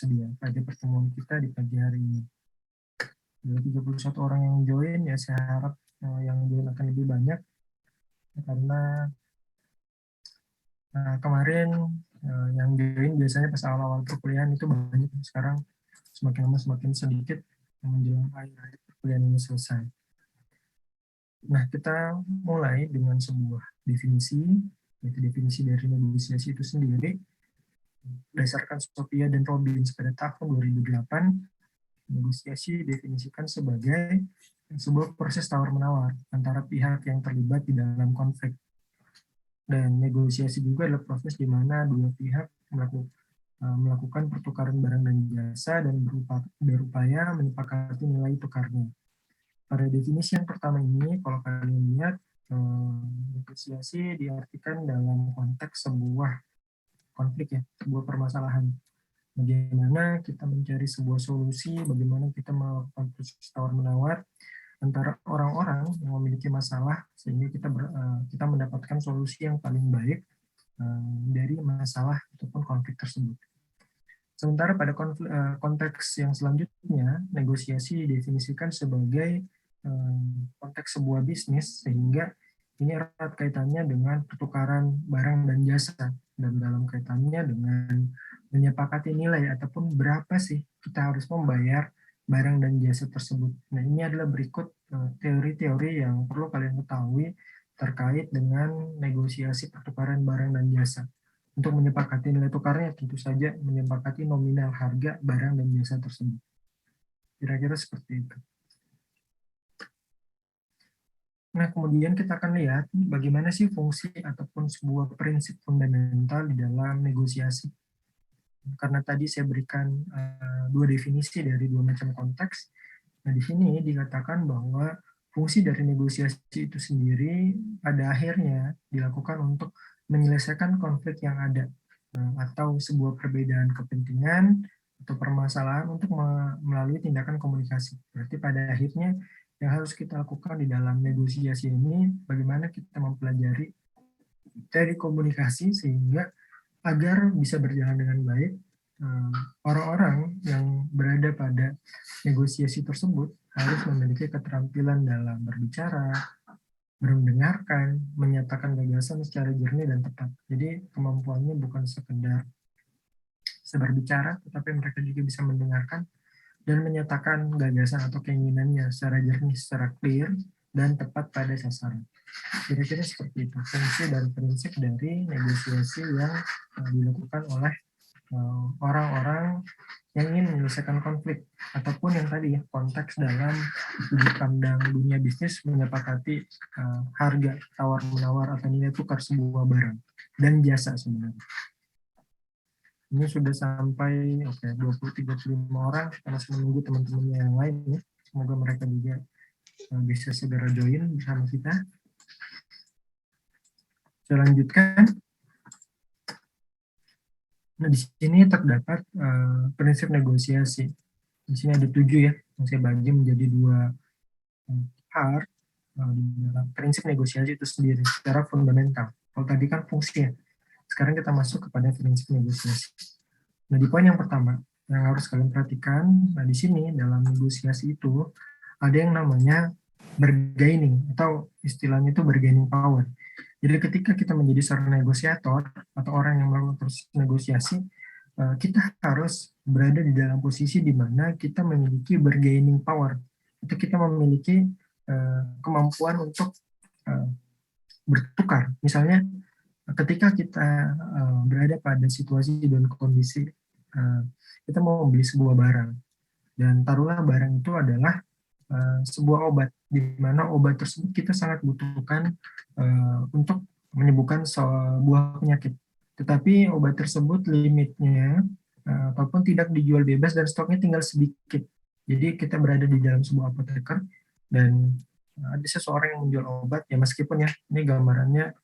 bersedia pada pertemuan kita di pagi hari ini. Ada 31 orang yang join, ya saya harap yang join akan lebih banyak, karena kemarin yang join biasanya pas awal-awal perkuliahan itu banyak, sekarang semakin lama semakin sedikit menjelang akhir perkuliahan ini selesai. Nah, kita mulai dengan sebuah definisi, yaitu definisi dari negosiasi itu sendiri. Berdasarkan Sophia dan Robbins pada tahun 2008, negosiasi definisikan sebagai sebuah proses tawar-menawar antara pihak yang terlibat di dalam konflik. Dan negosiasi juga adalah proses di mana dua pihak melakukan pertukaran barang dan jasa dan berupaya menyepakati nilai tukarnya. Pada definisi yang pertama ini, kalau kalian lihat, negosiasi diartikan dalam konteks sebuah konflik, ya, sebuah permasalahan. Bagaimana kita mencari sebuah solusi, bagaimana kita melakukan proses tawar-menawar antara orang-orang yang memiliki masalah, sehingga kita mendapatkan solusi yang paling baik dari masalah ataupun konflik tersebut. Sementara pada konteks yang selanjutnya, negosiasi didefinisikan sebagai konteks sebuah bisnis, sehingga ini erat kaitannya dengan pertukaran barang dan jasa, dan dalam kaitannya dengan menyepakati nilai ataupun berapa sih kita harus membayar barang dan jasa tersebut. Nah, ini adalah berikut teori-teori yang perlu kalian ketahui terkait dengan negosiasi pertukaran barang dan jasa. Untuk menyepakati nilai tukarnya, tentu saja menyepakati nominal harga barang dan jasa tersebut. Kira-kira seperti itu. Nah, kemudian kita akan lihat bagaimana sih fungsi ataupun sebuah prinsip fundamental di dalam negosiasi. Karena tadi saya berikan dua definisi dari dua macam konteks. Nah, di sini dikatakan bahwa fungsi dari negosiasi itu sendiri pada akhirnya dilakukan untuk menyelesaikan konflik yang ada, atau sebuah perbedaan kepentingan atau permasalahan untuk melalui tindakan komunikasi. Berarti pada akhirnya yang harus kita lakukan di dalam negosiasi ini, bagaimana kita mempelajari dari komunikasi sehingga agar bisa berjalan dengan baik, orang-orang yang berada pada negosiasi tersebut harus memiliki keterampilan dalam berbicara, mendengarkan, menyatakan gagasan secara jernih dan tepat. Jadi kemampuannya bukan sekedar berbicara, tetapi mereka juga bisa mendengarkan dan menyatakan gagasan atau keinginannya secara jernih, secara clear, dan tepat pada sasaran. Kira-kira seperti itu fungsi dan prinsip dari negosiasi yang dilakukan oleh orang-orang yang ingin menyelesaikan konflik, ataupun yang tadi ya, konteks dalam sudut pandang dunia bisnis menyepakati harga tawar-menawar atau nilai tukar sebuah barang dan jasa sebenarnya. Ini sudah sampai 20-35 orang, kita masih menunggu teman-temannya yang lain ya. Semoga mereka juga bisa segera join bersama kita. Saya lanjutkan. Nah, di sini terdapat prinsip negosiasi. Di sini ada 7 ya, yang saya bagi menjadi 2 part dalam prinsip negosiasi itu sendiri secara fundamental. Kalau tadi kan fungsinya, sekarang kita masuk kepada prinsip negosiasi. Nah, di poin yang pertama yang harus kalian perhatikan, nah di sini dalam negosiasi itu ada yang namanya bargaining, atau istilahnya itu bargaining power. Jadi ketika kita menjadi seorang negosiator atau orang yang melakukan proses negosiasi, kita harus berada di dalam posisi di mana kita memiliki bargaining power, atau kita memiliki kemampuan untuk bertukar. Misalnya ketika kita berada pada situasi dan kondisi kita mau membeli sebuah barang, dan taruhlah barang itu adalah sebuah obat, di mana obat tersebut kita sangat butuhkan untuk menyembuhkan sebuah penyakit. Tetapi obat tersebut limitnya ataupun tidak dijual bebas dan stoknya tinggal sedikit. Jadi kita berada di dalam sebuah apoteker dan ada seseorang yang menjual obat, ya meskipun ya ini gambarannya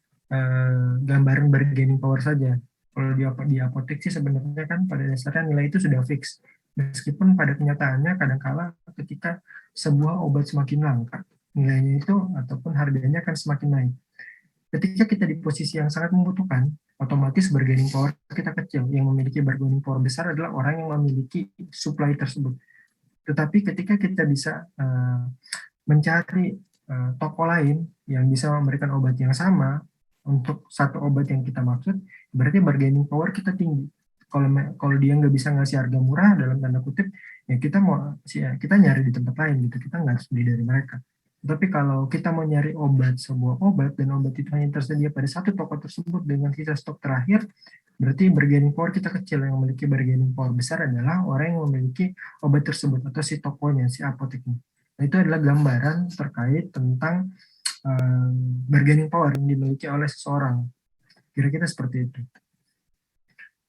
gambaran bargaining power saja. Kalau di apotek sih sebenarnya kan pada dasarnya nilai itu sudah fix. Meskipun pada kenyataannya kadangkala ketika sebuah obat semakin langka, nilainya itu ataupun harganya akan semakin naik. Ketika kita di posisi yang sangat membutuhkan, otomatis bargaining power kita kecil. Yang memiliki bargaining power besar adalah orang yang memiliki supply tersebut. Tetapi ketika kita bisa mencari toko lain yang bisa memberikan obat yang sama untuk satu obat yang kita maksud, berarti bargaining power kita tinggi. Kalau dia nggak bisa ngasih harga murah dalam tanda kutip, ya kita nyari di tempat lain gitu, kita nggak harus beli dari mereka. Tapi kalau kita mau nyari sebuah obat dan obat itu hanya tersedia pada satu toko tersebut dengan sisa stok terakhir, berarti bargaining power kita kecil. Yang memiliki bargaining power besar adalah orang yang memiliki obat tersebut atau si tokonya, si apoteknya. Nah, itu adalah gambaran terkait tentang bargaining power yang dimiliki oleh seseorang. Kira-kira seperti itu.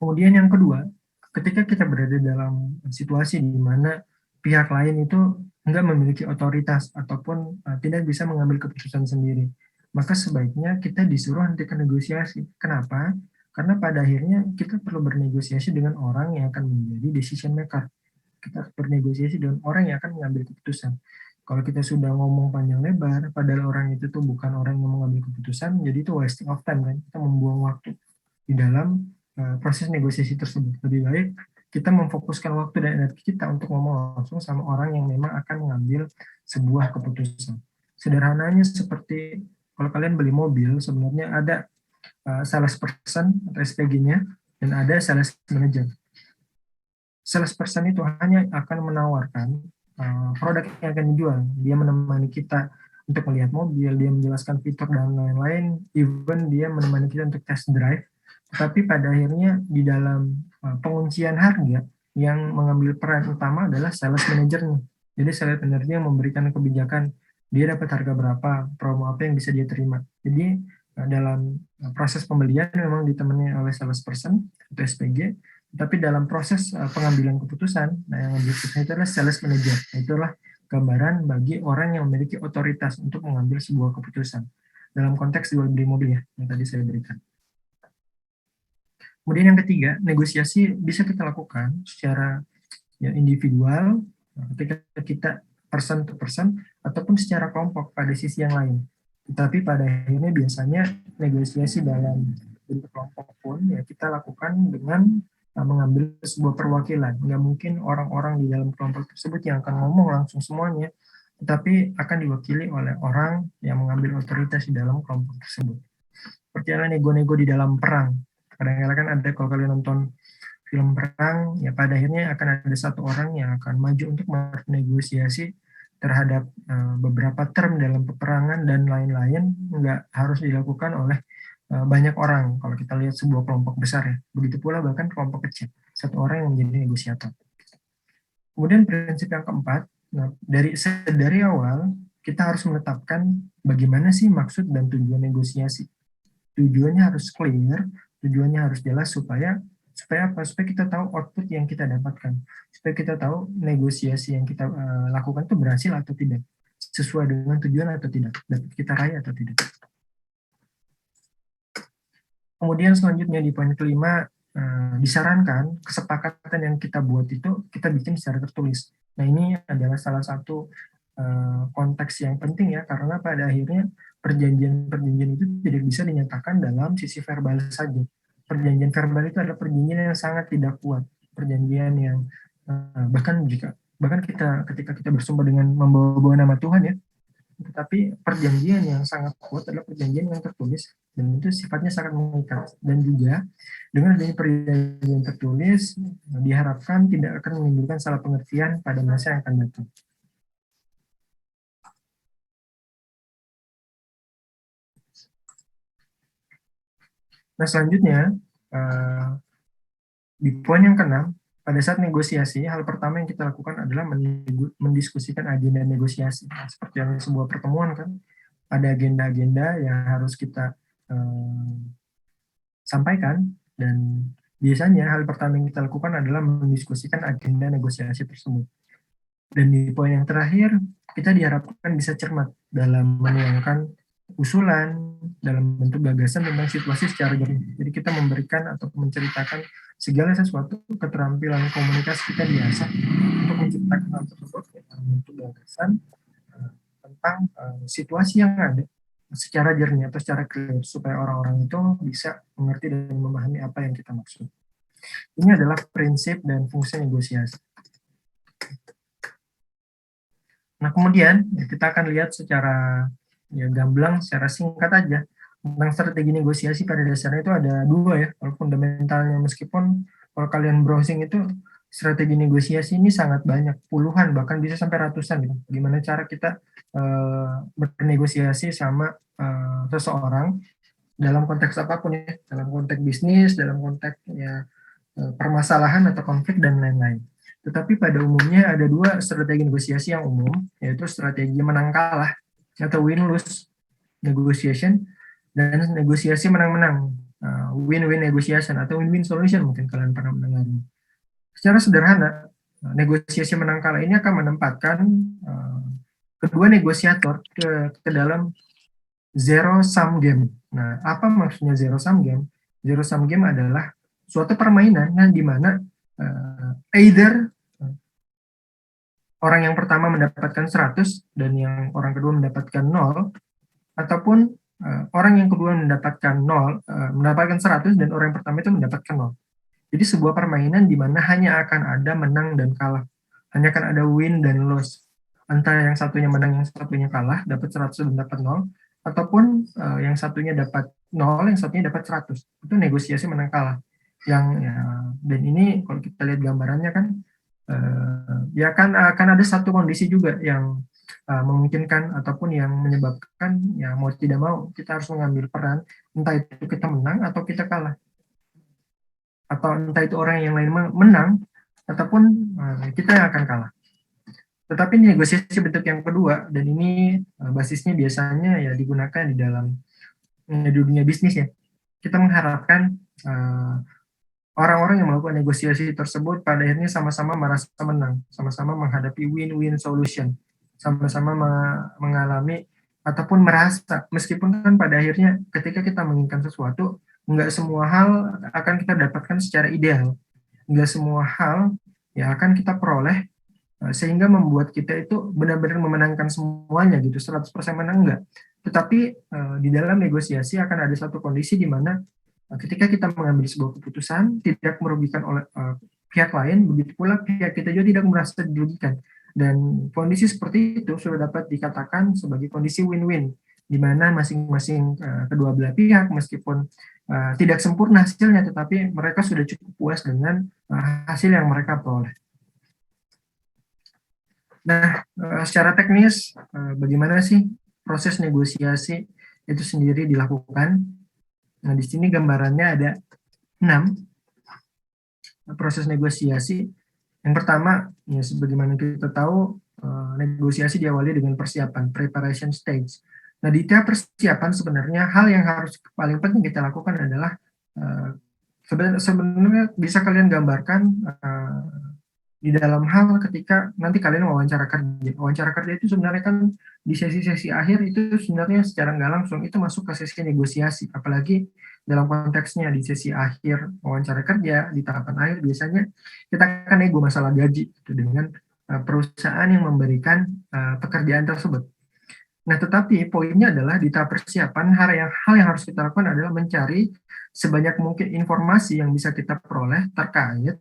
Kemudian yang kedua, ketika kita berada dalam situasi di mana pihak lain itu enggak memiliki otoritas ataupun tidak bisa mengambil keputusan sendiri, maka sebaiknya kita disuruh hentikan negosiasi. Kenapa? Karena pada akhirnya kita perlu bernegosiasi dengan orang yang akan menjadi decision maker. Kita bernegosiasi dengan orang yang akan mengambil keputusan. Kalau kita sudah ngomong panjang lebar, padahal orang itu tuh bukan orang yang mengambil keputusan, jadi itu wasting of time kan, kita membuang waktu di dalam proses negosiasi tersebut. Lebih baik kita memfokuskan waktu dan energi kita untuk ngomong langsung sama orang yang memang akan mengambil sebuah keputusan. Sederhananya seperti kalau kalian beli mobil, sebenarnya ada salesperson atau SPG-nya dan ada sales manager. Salesperson itu hanya akan menawarkan produk yang akan dijual. Dia menemani kita untuk melihat mobil, dia menjelaskan fitur dan lain-lain, even dia menemani kita untuk test drive. Tapi pada akhirnya di dalam penguncian harga yang mengambil peran utama adalah sales manajernya. Jadi sales manajernya yang memberikan kebijakan dia dapat harga berapa, promo apa yang bisa dia terima. Jadi dalam proses pembelian memang ditemani oleh salesperson atau SPG, tapi dalam proses pengambilan keputusan, nah yang mengambil keputusan itu adalah sales manager. Itulah gambaran bagi orang yang memiliki otoritas untuk mengambil sebuah keputusan. Dalam konteks jual beli mobil ya, yang tadi saya berikan. Kemudian yang ketiga, negosiasi bisa kita lakukan secara ya, individual, ketika kita person to person, ataupun secara kelompok pada sisi yang lain. Tetapi pada akhirnya biasanya negosiasi dalam bentuk kelompok pun ya kita lakukan dengan mengambil sebuah perwakilan. Nggak mungkin orang-orang di dalam kelompok tersebut yang akan ngomong langsung semuanya, tetapi akan diwakili oleh orang yang mengambil otoritas di dalam kelompok tersebut. Seperti nego-nego di dalam perang. Kadang-kadang kan ada, kalau kalian nonton film perang, ya pada akhirnya akan ada satu orang yang akan maju untuk bernegosiasi terhadap beberapa term dalam peperangan dan lain-lain, nggak harus dilakukan oleh banyak orang. Kalau kita lihat sebuah kelompok besar ya, begitu pula bahkan kelompok kecil, satu orang yang menjadi negosiator. Kemudian prinsip yang keempat, nah, dari awal kita harus menetapkan bagaimana sih maksud dan tujuan negosiasi. Tujuannya harus clear, tujuannya harus jelas supaya apa? Supaya kita tahu output yang kita dapatkan, supaya kita tahu negosiasi yang kita lakukan itu berhasil atau tidak, sesuai dengan tujuan atau tidak, dapat kita raih atau tidak. Kemudian selanjutnya di poin kelima, disarankan kesepakatan yang kita buat itu kita bikin secara tertulis. Nah ini adalah salah satu konteks yang penting ya, karena pada akhirnya perjanjian-perjanjian itu tidak bisa dinyatakan dalam sisi verbal saja. Perjanjian verbal itu adalah perjanjian yang sangat tidak kuat, perjanjian yang bahkan ketika kita bersumpah dengan membawa nama Tuhan ya, tetapi perjanjian yang sangat kuat adalah perjanjian yang tertulis dan itu sifatnya sangat mengikat. Dan juga dengan adanya perjanjian tertulis diharapkan tidak akan menimbulkan salah pengertian pada masa yang akan datang. Nah selanjutnya di poin yang keenam, pada saat negosiasi, hal pertama yang kita lakukan adalah mendiskusikan agenda negosiasi. Nah, seperti yang sebuah pertemuan kan, ada agenda-agenda yang harus kita sampaikan, dan biasanya hal pertama yang kita lakukan adalah mendiskusikan agenda negosiasi tersebut. Dan di poin yang terakhir, kita diharapkan bisa cermat dalam menuangkan usulan dalam bentuk gagasan tentang situasi secara jernih. Jadi kita memberikan atau menceritakan segala sesuatu, keterampilan komunikasi kita diasah untuk menciptakan hal tersebut dalam bentuk gagasan tentang situasi yang ada secara jernih atau secara clear supaya orang-orang itu bisa mengerti dan memahami apa yang kita maksud. Ini adalah prinsip dan fungsi negosiasi. Nah, kemudian kita akan lihat secara gamblang, secara singkat aja tentang strategi negosiasi. Pada dasarnya itu ada dua ya, kalau fundamentalnya, meskipun kalau kalian browsing itu strategi negosiasi ini sangat banyak, puluhan bahkan bisa sampai ratusan gitu. Gimana cara kita bernegosiasi sama seseorang dalam konteks apapun ya, dalam konteks bisnis, dalam konteks permasalahan atau konflik dan lain-lain. Tetapi pada umumnya ada dua strategi negosiasi yang umum, yaitu strategi menang kalah atau win-lose negotiation dan negosiasi menang-menang, win-win negotiation atau win-win solution, mungkin kalian pernah mendengarnya. Secara sederhana, negosiasi menang kalah ini akan menempatkan kedua negosiator ke dalam zero sum game. Nah, apa maksudnya zero sum game? Zero sum game adalah suatu permainan yang dimana either orang yang pertama mendapatkan 100 dan yang orang kedua mendapatkan 0, ataupun orang yang kedua mendapatkan 0, mendapatkan 100 dan orang yang pertama itu mendapatkan 0. Jadi sebuah permainan di mana hanya akan ada menang dan kalah. Hanya akan ada win dan loss. Antara yang satunya menang, yang satunya kalah, dapat 100 dan dapat 0, ataupun yang satunya dapat 0, yang satunya dapat 100. Itu negosiasi menang kalah. Dan ini kalau kita lihat gambarannya kan, ya kan akan ada satu kondisi juga yang memungkinkan ataupun yang menyebabkan ya mau tidak mau kita harus mengambil peran, entah itu kita menang atau kita kalah, atau entah itu orang yang lain menang ataupun kita yang akan kalah. Tetapi negosiasi bentuk yang kedua, dan ini basisnya biasanya ya digunakan di dalam dunia bisnis ya. Kita mengharapkan orang-orang yang melakukan negosiasi tersebut pada akhirnya sama-sama merasa menang, sama-sama menghadapi win-win solution, sama-sama mengalami ataupun merasa, meskipun kan pada akhirnya ketika kita menginginkan sesuatu, nggak semua hal akan kita dapatkan secara ideal, nggak semua hal ya akan kita peroleh sehingga membuat kita itu benar-benar memenangkan semuanya gitu, 100% menang enggak. Tetapi di dalam negosiasi akan ada satu kondisi di mana ketika kita mengambil sebuah keputusan tidak merugikan oleh pihak lain, begitu pula pihak kita juga tidak merasa dirugikan. Dan kondisi seperti itu sudah dapat dikatakan sebagai kondisi win-win, di mana masing-masing kedua belah pihak meskipun tidak sempurna hasilnya, tetapi mereka sudah cukup puas dengan hasil yang mereka peroleh. Nah, secara teknis, bagaimana sih proses negosiasi itu sendiri dilakukan? Nah, di sini gambarannya ada 6 proses negosiasi. Yang pertama, ya sebagaimana kita tahu, negosiasi diawali dengan persiapan, preparation stage. Nah, di tahap persiapan sebenarnya hal yang harus paling penting kita lakukan adalah sebenarnya bisa kalian gambarkan di dalam hal ketika nanti kalian wawancara kerja. Wawancara kerja itu sebenarnya kan di sesi-sesi akhir itu sebenarnya secara nggak langsung itu masuk ke sesi negosiasi. Apalagi dalam konteksnya di sesi akhir wawancara kerja, di tahapan akhir biasanya kita akan nego masalah gaji gitu, dengan perusahaan yang memberikan pekerjaan tersebut. Nah, tetapi poinnya adalah di tahap persiapan hal yang harus kita lakukan adalah mencari sebanyak mungkin informasi yang bisa kita peroleh terkait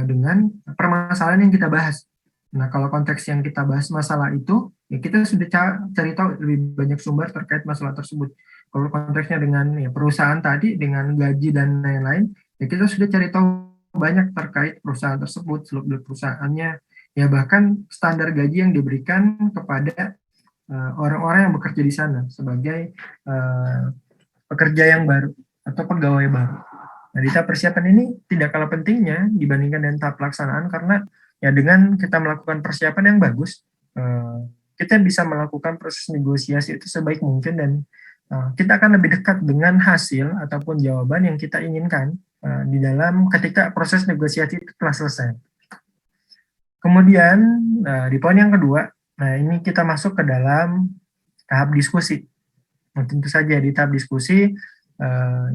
dengan permasalahan yang kita bahas. Nah, kalau konteks yang kita bahas masalah itu, ya kita sudah cari tahu lebih banyak sumber terkait masalah tersebut. Kalau konteksnya dengan ya, perusahaan tadi, dengan gaji dan lain-lain, ya kita sudah cari tahu banyak terkait perusahaan tersebut, seluk-beluk perusahaannya, ya bahkan standar gaji yang diberikan kepada orang-orang yang bekerja di sana sebagai pekerja yang baru atau pegawai baru. Nah, di tahap persiapan ini tidak kalah pentingnya dibandingkan dengan tahap pelaksanaan, karena ya dengan kita melakukan persiapan yang bagus, kita bisa melakukan proses negosiasi itu sebaik mungkin dan kita akan lebih dekat dengan hasil ataupun jawaban yang kita inginkan di dalam ketika proses negosiasi itu telah selesai. Kemudian di poin yang kedua, nah ini kita masuk ke dalam tahap diskusi. Nah, tentu saja di tahap diskusi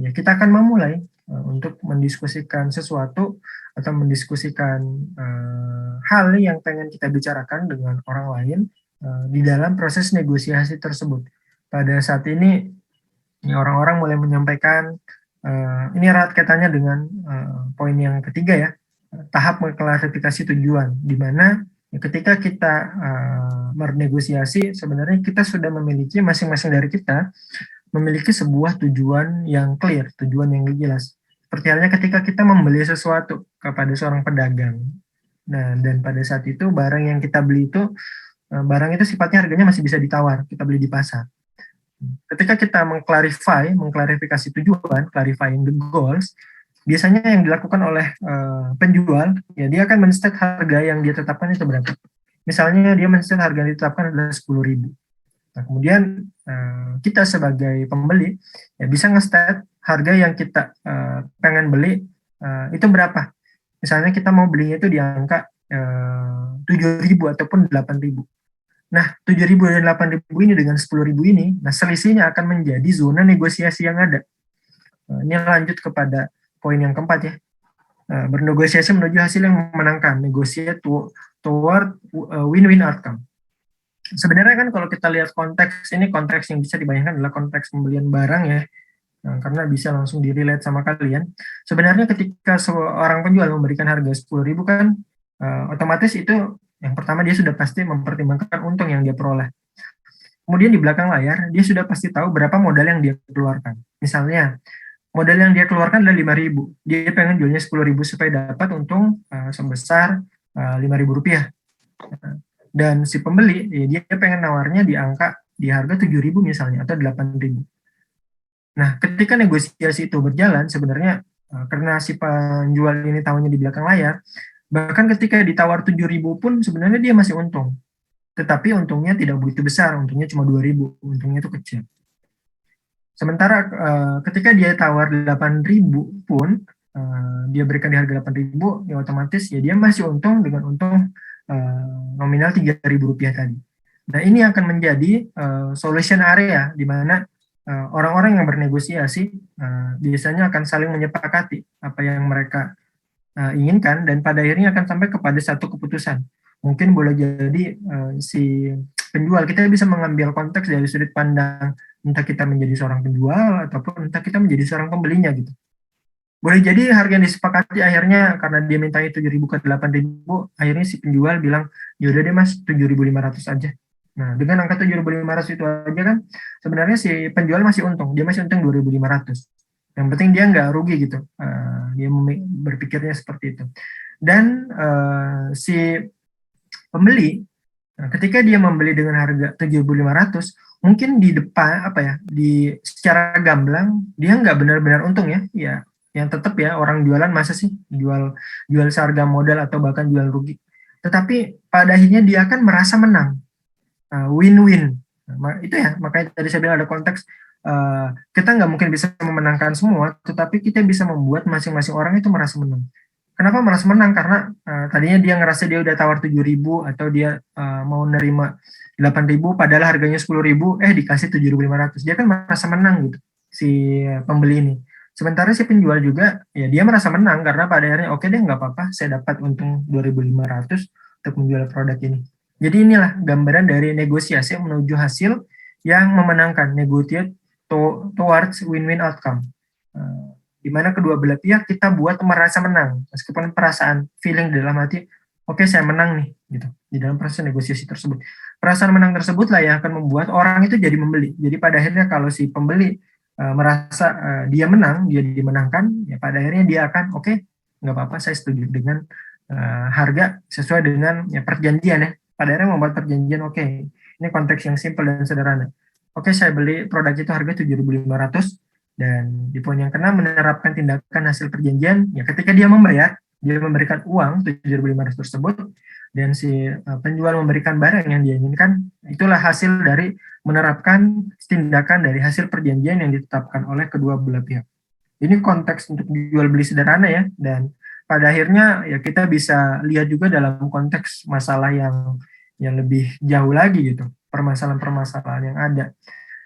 ya kita akan memulai untuk mendiskusikan sesuatu atau mendiskusikan hal yang pengen kita bicarakan dengan orang lain di dalam proses negosiasi tersebut. pada saat ini orang-orang mulai menyampaikan, ini erat kaitannya dengan poin yang ketiga ya, tahap mengklarifikasi tujuan, di mana ketika kita bernegosiasi, sebenarnya kita sudah memiliki, masing-masing dari kita memiliki sebuah tujuan yang clear, tujuan yang jelas. Seperti halnya ketika kita membeli sesuatu kepada seorang pedagang. Nah, dan pada saat itu barang yang kita beli itu, barang itu sifatnya harganya masih bisa ditawar, kita beli di pasar. Ketika kita mengklarifikasi tujuan, clarifying the goals, biasanya yang dilakukan oleh penjual, ya dia akan men-state harga yang dia tetapkan itu berapa. Misalnya dia men-state harga yang ditetapkan adalah 10.000. Nah, kemudian kita sebagai pembeli ya bisa nge-state harga yang kita pengen beli itu berapa. Misalnya kita mau belinya itu di angka 7.000 ataupun 8.000. Nah, 7.000 dan 8.000 ini dengan 10.000 ini, nah selisihnya akan menjadi zona negosiasi yang ada. Ini lanjut kepada poin yang keempat ya. Bernegosiasi menuju hasil yang memenangkan, negotiate toward win-win outcome. Sebenarnya kan kalau kita lihat konteks ini, konteks yang bisa dibayangkan adalah konteks pembelian barang ya, karena bisa langsung di-relate sama kalian. Sebenarnya ketika seorang penjual memberikan harga 10.000 kan, otomatis itu yang pertama dia sudah pasti mempertimbangkan untung yang dia peroleh. Kemudian di belakang layar, dia sudah pasti tahu berapa modal yang dia keluarkan. Misalnya, modal yang dia keluarkan adalah 5.000. Dia pengen jualnya 10.000 supaya dapat untung sebesar 5.000 rupiah. Dan si pembeli, ya dia pengen nawarnya di harga 7.000 misalnya, atau 8.000. Nah, ketika negosiasi itu berjalan, sebenarnya karena si penjual ini tahunya di belakang layar, bahkan ketika ditawar 7.000 pun sebenarnya dia masih untung. Tetapi untungnya tidak begitu besar, untungnya cuma 2.000, untungnya itu kecil. Sementara ketika dia tawar 8.000 pun, dia berikan di harga 8.000, ya otomatis ya dia masih untung dengan untung nominal 3.000 rupiah tadi. Nah, ini akan menjadi solution area di mana orang-orang yang bernegosiasi biasanya akan saling menyepakati apa yang mereka inginkan, dan pada akhirnya akan sampai kepada satu keputusan. Mungkin boleh jadi si penjual, kita bisa mengambil konteks dari sudut pandang entah kita menjadi seorang penjual ataupun entah kita menjadi seorang pembelinya gitu. Boleh jadi harga yang disepakati akhirnya karena dia mintanya 7.000 ke 8.000, akhirnya si penjual bilang, yaudah deh mas 7.500 aja. Nah, dengan angka 7.500 itu aja kan sebenarnya si penjual masih untung, dia masih untung 2.500. Yang penting dia nggak rugi gitu. Dia berpikirnya seperti itu. Dan si pembeli, ketika dia membeli dengan harga 7.500, mungkin di depan secara gamblang dia nggak benar-benar untung ya. Ya, yang tetap ya orang jualan masa sih jual seharga modal atau bahkan jual rugi. Tetapi pada akhirnya dia akan merasa menang, win-win. Itu ya, makanya tadi saya bilang ada konteks. Kita nggak mungkin bisa memenangkan semua, tetapi kita bisa membuat masing-masing orang itu merasa menang. Kenapa merasa menang? Karena tadinya dia ngerasa dia udah tawar 7.000 atau dia mau nerima 8.000 padahal harganya 10.000, dikasih 7.500. Dia kan merasa menang gitu si pembeli ini. Sementara si penjual juga ya dia merasa menang karena pada akhirnya oke deh nggak apa-apa, saya dapat untung 2.500 untuk menjual produk ini. Jadi inilah gambaran dari negosiasi menuju hasil yang memenangkan, negotiate towards win-win outcome, di mana kedua belah pihak kita buat merasa menang, meskipun perasaan feeling dalam hati, oke saya menang nih, gitu. Di dalam proses negosiasi tersebut, perasaan menang tersebut lah yang akan membuat orang itu jadi membeli. Jadi pada akhirnya kalau si pembeli merasa dia menang, dia dimenangkan, ya pada akhirnya dia akan oke, nggak apa-apa, saya setuju dengan harga sesuai dengan ya perjanjian ya. Pada akhirnya membuat perjanjian, oke, ini konteks yang simpel dan sederhana. Oke, saya beli produk itu harga 7.500, dan di poin yang keenam menerapkan tindakan hasil perjanjian, ya ketika dia membayar, dia memberikan uang 7.500 tersebut, dan si penjual memberikan barang yang dia inginkan, itulah hasil dari menerapkan tindakan dari hasil perjanjian yang ditetapkan oleh kedua belah pihak. Ini konteks untuk jual beli sederhana ya, dan pada akhirnya ya kita bisa lihat juga dalam konteks masalah yang lebih jauh lagi gitu, permasalahan-permasalahan yang ada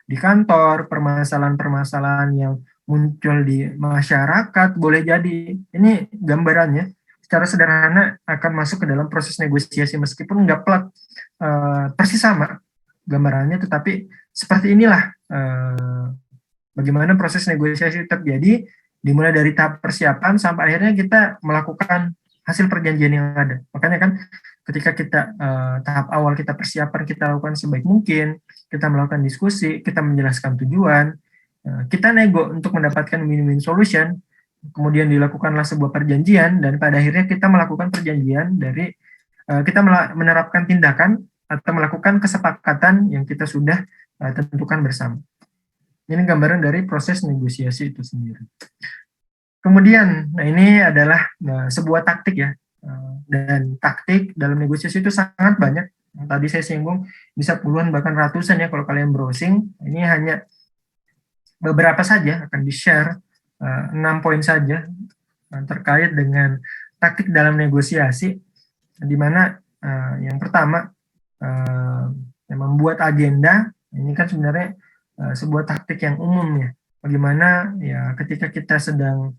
di kantor, permasalahan-permasalahan yang muncul di masyarakat, boleh jadi ini gambarannya secara sederhana akan masuk ke dalam proses negosiasi meskipun nggak persis sama gambarannya, tetapi seperti inilah bagaimana proses negosiasi terjadi, dimulai dari tahap persiapan sampai akhirnya kita melakukan hasil perjanjian yang ada. Makanya kan ketika kita tahap awal kita persiapan, kita lakukan sebaik mungkin, kita melakukan diskusi, kita menjelaskan tujuan, kita nego untuk mendapatkan win-win solution, kemudian dilakukanlah sebuah perjanjian, dan pada akhirnya kita melakukan perjanjian dari kita menerapkan tindakan atau melakukan kesepakatan yang kita sudah tentukan bersama. Ini gambaran dari proses negosiasi itu sendiri. Kemudian, nah ini adalah sebuah taktik ya, dan taktik dalam negosiasi itu sangat banyak. Tadi saya singgung bisa puluhan bahkan ratusan ya kalau kalian browsing. Ini hanya beberapa saja akan di-share 6 poin saja terkait dengan taktik dalam negosiasi, di mana yang pertama yang membuat agenda. Ini kan sebenarnya sebuah taktik yang umum ya. Bagaimana ya ketika kita sedang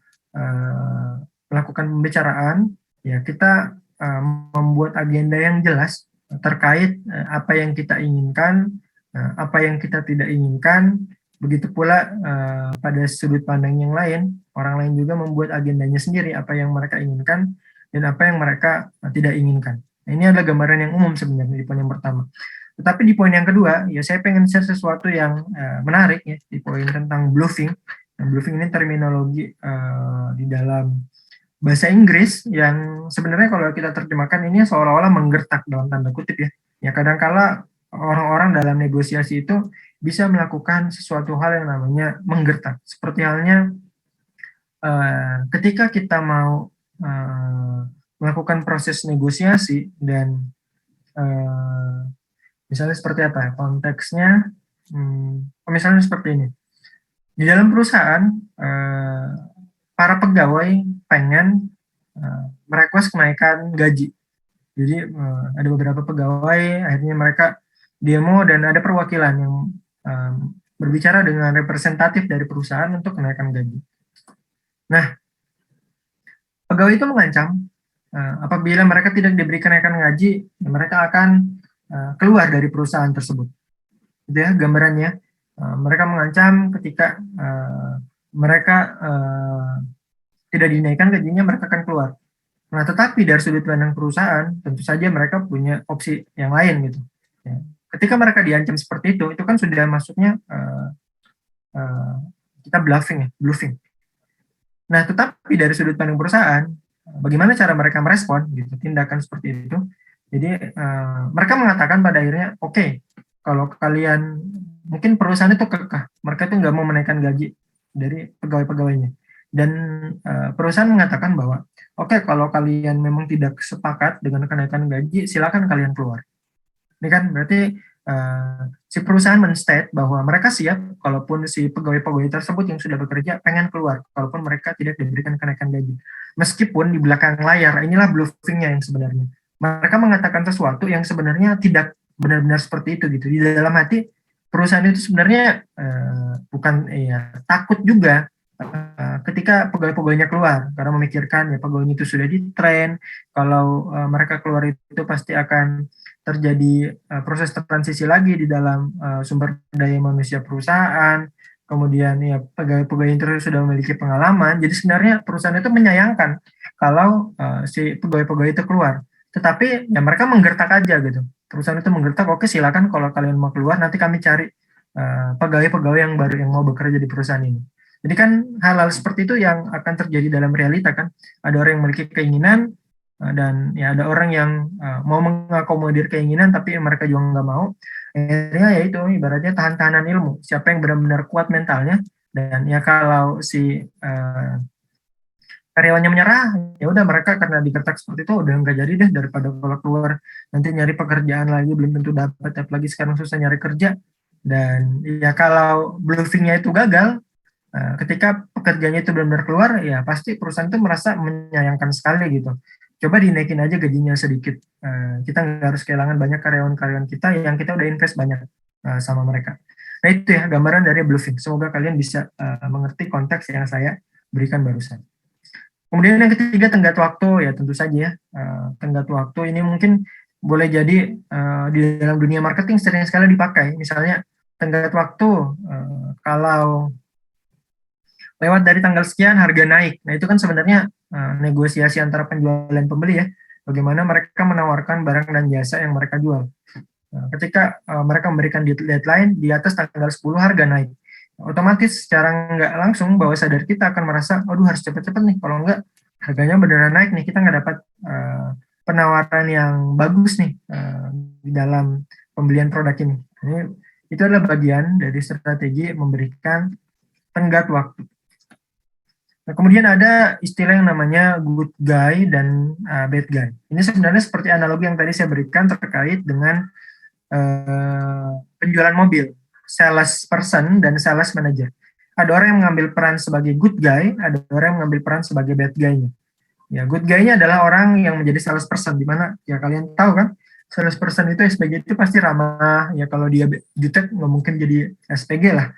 melakukan pembicaraan, ya kita membuat agenda yang jelas terkait apa yang kita inginkan, apa yang kita tidak inginkan. Begitu pula pada sudut pandang yang lain, orang lain juga membuat agendanya sendiri, apa yang mereka inginkan dan apa yang mereka tidak inginkan. Nah, ini adalah gambaran yang umum sebenarnya di poin yang pertama. Tetapi di poin yang kedua, ya saya pengen share sesuatu yang menarik ya, di poin tentang bluffing. Nah, bluffing ini terminologi di dalam bahasa Inggris yang sebenarnya kalau kita terjemahkan ini seolah-olah menggertak dalam tanda kutip ya. Ya kadangkala orang-orang dalam negosiasi itu bisa melakukan sesuatu hal yang namanya menggertak. Seperti halnya ketika kita mau melakukan proses negosiasi dan misalnya seperti apa ya konteksnya, misalnya seperti ini. Di dalam perusahaan, para pegawai pengen merequest kenaikan gaji. Jadi ada beberapa pegawai, akhirnya mereka demo dan ada perwakilan yang berbicara dengan representatif dari perusahaan untuk kenaikan gaji. Nah, pegawai itu mengancam apabila mereka tidak diberi kenaikan gaji, mereka akan keluar dari perusahaan tersebut. Itu ya gambarannya. Mereka mengancam ketika mereka tidak dinaikkan gajinya, mereka akan keluar. Nah, tetapi dari sudut pandang perusahaan, tentu saja mereka punya opsi yang lain gitu. Ya. Ketika mereka diancam seperti itu kan sudah masuknya kita bluffing. Nah, tetapi dari sudut pandang perusahaan, bagaimana cara mereka merespon gitu tindakan seperti itu? Jadi mereka mengatakan pada akhirnya, oke, kalau kalian mungkin perusahaan itu kekeh, mereka itu nggak mau menaikkan gaji dari pegawai-pegawainya. Dan perusahaan mengatakan bahwa, oke, kalau kalian memang tidak sepakat dengan kenaikan gaji, silakan kalian keluar. Ini kan berarti si perusahaan men-state bahwa mereka siap, kalaupun si pegawai-pegawai tersebut yang sudah bekerja pengen keluar, kalaupun mereka tidak diberikan kenaikan gaji. Meskipun di belakang layar, inilah bluffingnya yang sebenarnya. Mereka mengatakan sesuatu yang sebenarnya tidak benar-benar seperti itu gitu. Di dalam hati perusahaan itu sebenarnya bukan takut juga ketika pegawai-pegawainya keluar, karena memikirkan ya pegawainya itu sudah di-train, kalau mereka keluar itu pasti akan terjadi proses transisi lagi di dalam sumber daya manusia perusahaan, kemudian ya pegawai-pegawai itu sudah memiliki pengalaman, jadi sebenarnya perusahaan itu menyayangkan kalau si pegawai-pegawai itu keluar. Tetapi ya mereka menggertak aja gitu. Perusahaan itu menggertak, oke silakan kalau kalian mau keluar, nanti kami cari pegawai-pegawai yang baru yang mau bekerja di perusahaan ini. Jadi kan hal-hal seperti itu yang akan terjadi dalam realita kan. Ada orang yang memiliki keinginan dan ya ada orang yang mau mengakomodir keinginan tapi mereka juga nggak mau. Akhirnya ya itu ibaratnya tahan-tahanan ilmu. Siapa yang benar-benar kuat mentalnya dan ya kalau si karyawannya menyerah, ya udah mereka karena digertak seperti itu udah nggak jadi deh, daripada kalau keluar nanti nyari pekerjaan lagi belum tentu dapat, lagi sekarang susah nyari kerja. Dan ya kalau bluffingnya itu gagal, ketika pekerjaannya itu benar-benar keluar, ya pasti perusahaan itu merasa menyayangkan sekali gitu. Coba dinaikin aja gajinya sedikit, kita nggak harus kehilangan banyak karyawan-karyawan kita yang kita udah invest banyak sama mereka. Nah itu ya gambaran dari bluffing. Semoga kalian bisa mengerti konteks yang saya berikan barusan. Kemudian yang ketiga, tenggat waktu, ya tentu saja tenggat waktu ini mungkin boleh jadi di dalam dunia marketing sering sekali dipakai. Misalnya tenggat waktu, kalau lewat dari tanggal sekian harga naik. Nah itu kan sebenarnya negosiasi antara penjual dan pembeli ya, bagaimana mereka menawarkan barang dan jasa yang mereka jual. Nah, ketika mereka memberikan deadline di atas tanggal 10 harga naik, otomatis secara nggak langsung bawah sadar kita akan merasa, aduh harus cepet-cepet nih, kalau nggak harganya beneran naik nih, kita nggak dapat penawaran yang bagus nih di dalam pembelian produk ini. Itu adalah bagian dari strategi memberikan tenggat waktu. Nah, kemudian ada istilah yang namanya good guy dan bad guy. Ini sebenarnya seperti analogi yang tadi saya berikan terkait dengan penjualan mobil, sales person dan sales manager. Ada orang yang mengambil peran sebagai good guy, ada orang yang mengambil peran sebagai bad guy-nya. Ya, good guy-nya adalah orang yang menjadi sales person, di mana ya kalian tahu kan, sales person itu SPG itu pasti ramah, ya kalau dia jutek nggak mungkin jadi SPG lah.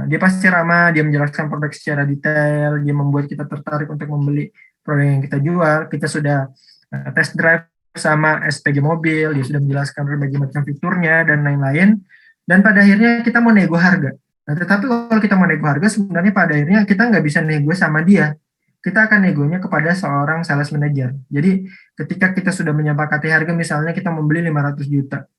Dia pasti ramah, dia menjelaskan produk secara detail, dia membuat kita tertarik untuk membeli produk yang kita jual. Kita sudah test drive sama SPG mobil, dia sudah menjelaskan berbagai macam fiturnya dan lain-lain. Dan pada akhirnya kita mau nego harga. Nah, tetapi kalau kita mau nego harga, sebenarnya pada akhirnya kita nggak bisa nego sama dia. Kita akan negonya kepada seorang sales manager. Jadi ketika kita sudah menyepakati harga, misalnya kita membeli 500 juta,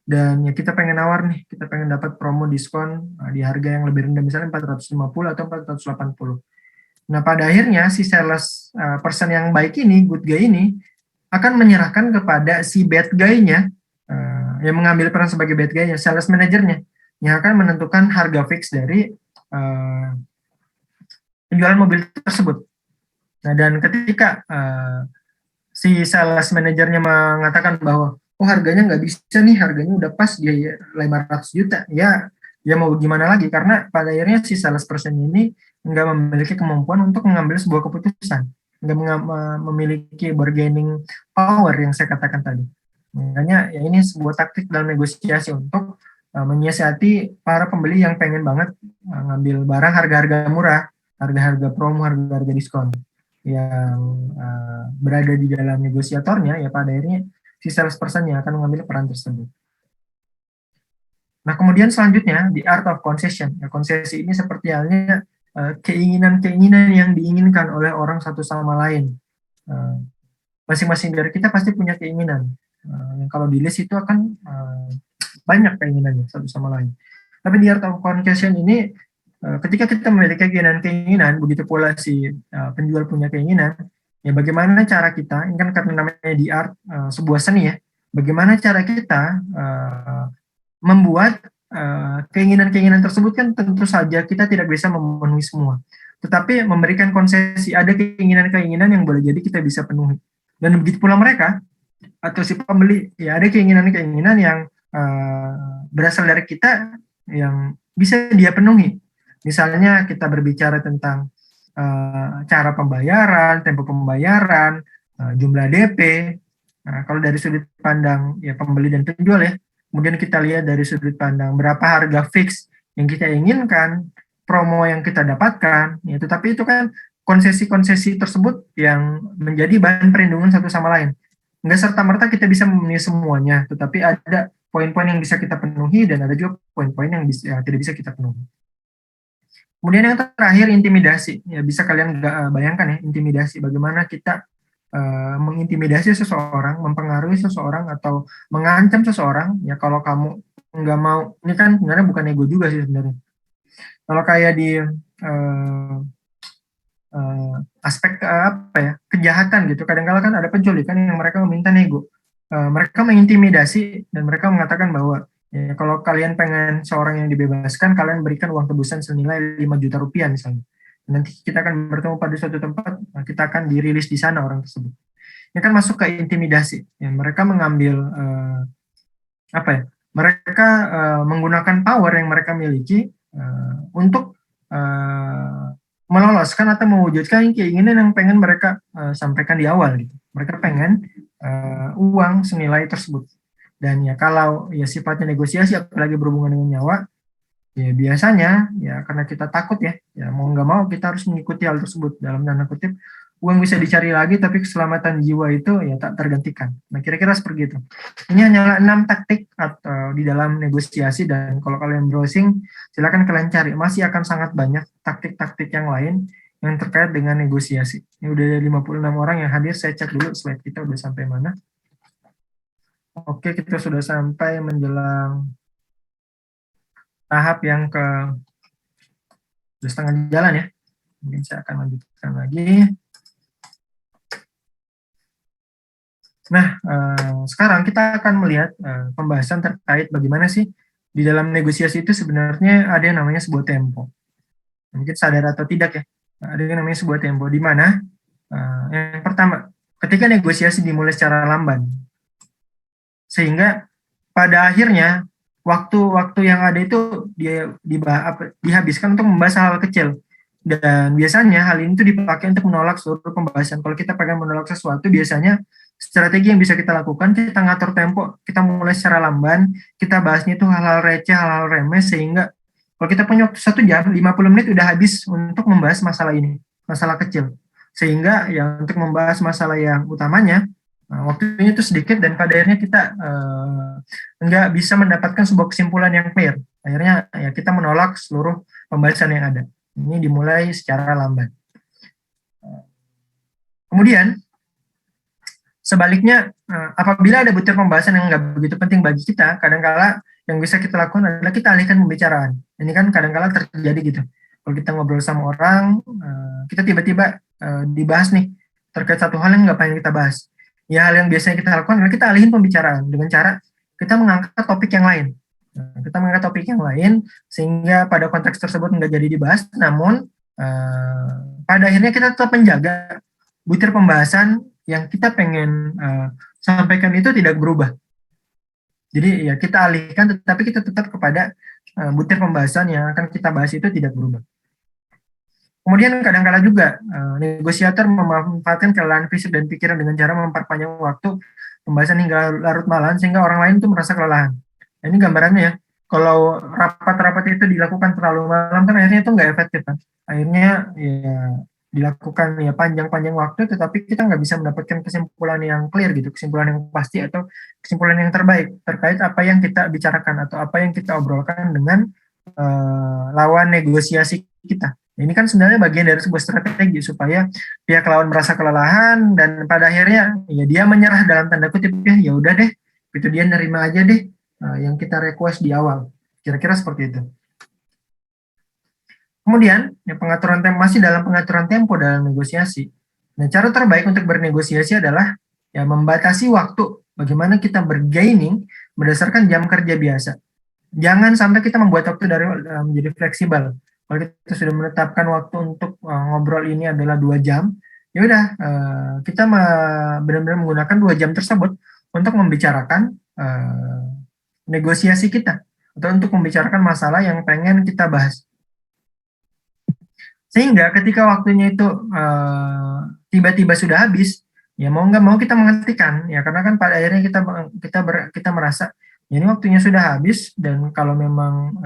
dan ya kita pengen nawar nih, kita pengen dapat promo diskon di harga yang lebih rendah, misalnya 450 atau 480. Nah, pada akhirnya si sales person yang baik ini, good guy ini, akan menyerahkan kepada si bad guy-nya, yang mengambil peran sebagai bad guy-nya, sales manager-nya, yang akan menentukan harga fix dari penjualan mobil tersebut. Nah, dan ketika si sales manajernya mengatakan bahwa oh harganya nggak bisa nih, harganya udah pas dia 500 juta, ya mau gimana lagi, karena pada akhirnya si sales person ini nggak memiliki kemampuan untuk mengambil sebuah keputusan, nggak memiliki bargaining power yang saya katakan tadi. Makanya ya ini sebuah taktik dalam negosiasi untuk menyiasati para pembeli yang pengen banget ngambil barang harga-harga murah, harga-harga promo, harga-harga diskon yang berada di dalam negosiatornya, ya pada akhirnya si sales person yang akan mengambil peran tersebut. Nah, kemudian selanjutnya, the art of concession. Ya, konsesi ini seperti halnya keinginan-keinginan yang diinginkan oleh orang satu sama lain. Masing-masing dari kita pasti punya keinginan. Yang kalau di list itu akan banyak keinginannya satu sama lain. Tapi di art of concession ini, ketika kita memiliki keinginan-keinginan, begitu pula si penjual punya keinginan, ya bagaimana cara kita, ini kan karena namanya di art, sebuah seni ya, bagaimana cara kita membuat keinginan-keinginan tersebut, kan tentu saja kita tidak bisa memenuhi semua, tetapi memberikan konsesi, ada keinginan-keinginan yang boleh jadi kita bisa penuhi. Dan begitu pula mereka, atau si pembeli, ya ada keinginan-keinginan yang berasal dari kita, yang bisa dia penuhi. Misalnya kita berbicara tentang cara pembayaran, tempo pembayaran, jumlah DP. Nah, kalau dari sudut pandang ya pembeli dan penjual ya, kemudian kita lihat dari sudut pandang berapa harga fix yang kita inginkan, promo yang kita dapatkan, ya, tetapi itu kan konsesi-konsesi tersebut yang menjadi bahan perlindungan satu sama lain. Enggak serta-merta kita bisa memenuhi semuanya, tetapi ada poin-poin yang bisa kita penuhi dan ada juga poin-poin yang tidak bisa kita penuhi. Kemudian yang terakhir, intimidasi. Ya, bisa kalian bayangkan ya, intimidasi. Bagaimana kita mengintimidasi seseorang, mempengaruhi seseorang, atau mengancam seseorang. Ya, kalau kamu nggak mau, ini kan sebenarnya bukan ego juga sih sebenarnya. Kalau kayak di aspek apa ya, kejahatan gitu, kadang-kadang kan ada penculikan yang mereka meminta nego. Mereka mengintimidasi dan mereka mengatakan bahwa ya, kalau kalian pengen seorang yang dibebaskan, kalian berikan uang tebusan senilai 5 juta rupiah misalnya. Nanti kita akan bertemu pada suatu tempat, kita akan dirilis di sana orang tersebut. Ini kan masuk ke intimidasi. Ya, mereka mengambil apa ya? Mereka menggunakan power yang mereka miliki untuk meloloskan atau mewujudkan keinginan yang pengen mereka sampaikan di awal gitu. Mereka pengen uang senilai tersebut. Dan ya kalau ya sifatnya negosiasi, apalagi berhubungan dengan nyawa, ya biasanya ya karena kita takut ya mau nggak mau kita harus mengikuti hal tersebut, dalam tanda kutip uang bisa dicari lagi, tapi keselamatan jiwa itu ya tak tergantikan. Nah, kira-kira seperti itu. Ini hanyalah 6 taktik atau di dalam negosiasi, dan kalau kalian browsing, silakan kalian cari. Masih akan sangat banyak taktik-taktik yang lain yang terkait dengan negosiasi. Ini udah ada 56 orang yang hadir, saya cek dulu slide kita udah sampai mana. Oke, kita sudah sampai menjelang tahap yang ke sudah setengah jalan ya. Mungkin saya akan lanjutkan lagi. Nah, sekarang kita akan melihat pembahasan terkait bagaimana sih di dalam negosiasi itu sebenarnya ada yang namanya sebuah tempo. Mungkin sadar atau tidak ya, ada yang namanya sebuah tempo, di mana yang pertama, ketika negosiasi dimulai secara lamban, sehingga pada akhirnya waktu-waktu yang ada itu dihabiskan untuk membahas hal kecil. Dan biasanya hal ini tuh dipakai untuk menolak seluruh pembahasan. Kalau kita pengen menolak sesuatu, biasanya strategi yang bisa kita lakukan, kita ngatur tempo, kita mulai secara lamban, kita bahasnya itu hal-hal receh, hal-hal remeh, sehingga kalau kita punya waktu 1 jam, 50 menit udah habis untuk membahas masalah ini, masalah kecil. Sehingga ya untuk membahas masalah yang utamanya, waktunya itu sedikit, dan pada akhirnya kita nggak bisa mendapatkan sebuah kesimpulan yang clear. Akhirnya ya kita menolak seluruh pembahasan yang ada. Ini dimulai secara lamban. Kemudian, sebaliknya, apabila ada butir pembahasan yang nggak begitu penting bagi kita, kadangkala yang bisa kita lakukan adalah kita alihkan pembicaraan. Ini kan kadangkala terjadi gitu. Kalau kita ngobrol sama orang, kita tiba-tiba dibahas nih terkait satu hal yang nggak pengen kita bahas. Ya, hal yang biasanya kita lakukan adalah kita alihin pembicaraan dengan cara kita mengangkat topik yang lain. Kita mengangkat topik yang lain sehingga pada konteks tersebut nggak jadi dibahas, namun pada akhirnya kita tetap menjaga butir pembahasan yang kita pengen sampaikan itu tidak berubah. Jadi ya kita alihkan, tetapi kita tetap kepada butir pembahasan yang akan kita bahas itu tidak berubah. Kemudian kadang-kala juga negosiator memanfaatkan kelelahan fisik dan pikiran dengan cara memperpanjang waktu pembahasan hingga larut malam sehingga orang lain itu merasa kelelahan. Nah, ini gambarannya ya. Kalau rapat-rapat itu dilakukan terlalu malam kan akhirnya itu nggak efektif kan. Akhirnya ya dilakukan ya panjang-panjang waktu, tetapi kita nggak bisa mendapatkan kesimpulan yang clear gitu, kesimpulan yang pasti atau kesimpulan yang terbaik terkait apa yang kita bicarakan atau apa yang kita obrolkan dengan lawan negosiasi kita. Ini kan sebenarnya bagian dari sebuah strategi supaya pihak lawan merasa kelelahan dan pada akhirnya ya dia menyerah dalam tanda kutip, ya udah deh, itu dia nerima aja deh yang kita request di awal. Kira-kira seperti itu. Kemudian ya pengaturan tempo, masih dalam pengaturan tempo dalam negosiasi. Nah, cara terbaik untuk bernegosiasi adalah ya membatasi waktu. Bagaimana kita bergaining berdasarkan jam kerja biasa. Jangan sampai kita membuat waktu dari menjadi fleksibel. Kalau kita sudah menetapkan waktu untuk ngobrol ini adalah 2 jam, ya udah kita benar-benar menggunakan 2 jam tersebut untuk membicarakan negosiasi kita atau untuk membicarakan masalah yang pengen kita bahas. Sehingga ketika waktunya itu tiba-tiba sudah habis, ya mau nggak mau kita menghentikan, ya karena kan pada akhirnya kita merasa ya ini waktunya sudah habis, dan kalau memang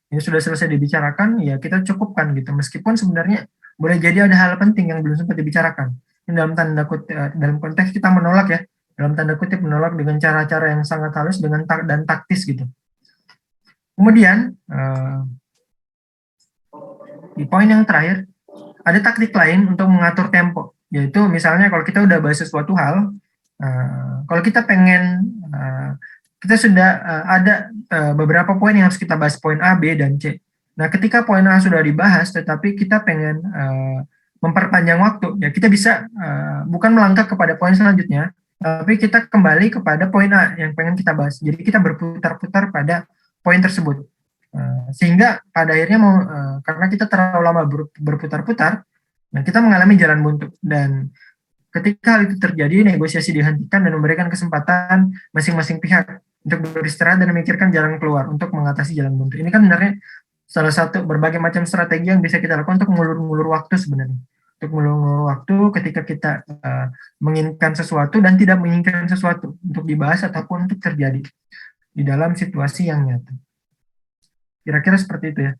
ini sudah selesai dibicarakan, ya kita cukupkan gitu. Meskipun sebenarnya boleh jadi ada hal penting yang belum sempat dibicarakan. Ini dalam tanda kutip, dalam konteks kita menolak ya, dalam tanda kutip menolak dengan cara-cara yang sangat halus dan taktis gitu. Kemudian di poin yang terakhir, ada taktik lain untuk mengatur tempo, yaitu misalnya kalau kita udah bahas sesuatu hal, kalau kita pengen kita sudah ada beberapa poin yang harus kita bahas, poin A, B, dan C. Nah, ketika poin A sudah dibahas, tetapi kita pengen memperpanjang waktu, ya kita bisa bukan melangkah kepada poin selanjutnya, tapi kita kembali kepada poin A yang pengen kita bahas. Jadi kita berputar-putar pada poin tersebut. Sehingga pada akhirnya karena kita terlalu lama berputar-putar, nah kita mengalami jalan buntu. Dan ketika hal itu terjadi, negosiasi dihentikan dan memberikan kesempatan masing-masing pihak untuk beristirahat dan memikirkan jalan keluar untuk mengatasi jalan buntu. Ini kan sebenarnya salah satu berbagai macam strategi yang bisa kita lakukan untuk mengulur-ngulur waktu sebenarnya. Untuk mengulur-ngulur waktu ketika kita menginginkan sesuatu dan tidak menginginkan sesuatu untuk dibahas ataupun untuk terjadi di dalam situasi yang nyata. Kira-kira seperti itu ya.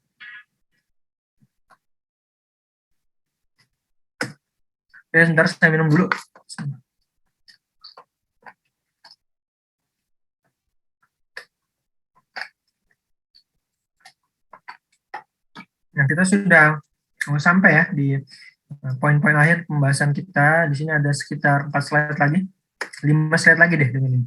Ya, sebentar saya minum dulu. Nah, kita sudah sampai ya di poin-poin akhir pembahasan kita. Di sini ada sekitar 4 slide lagi. 5 slide lagi deh dengan ini.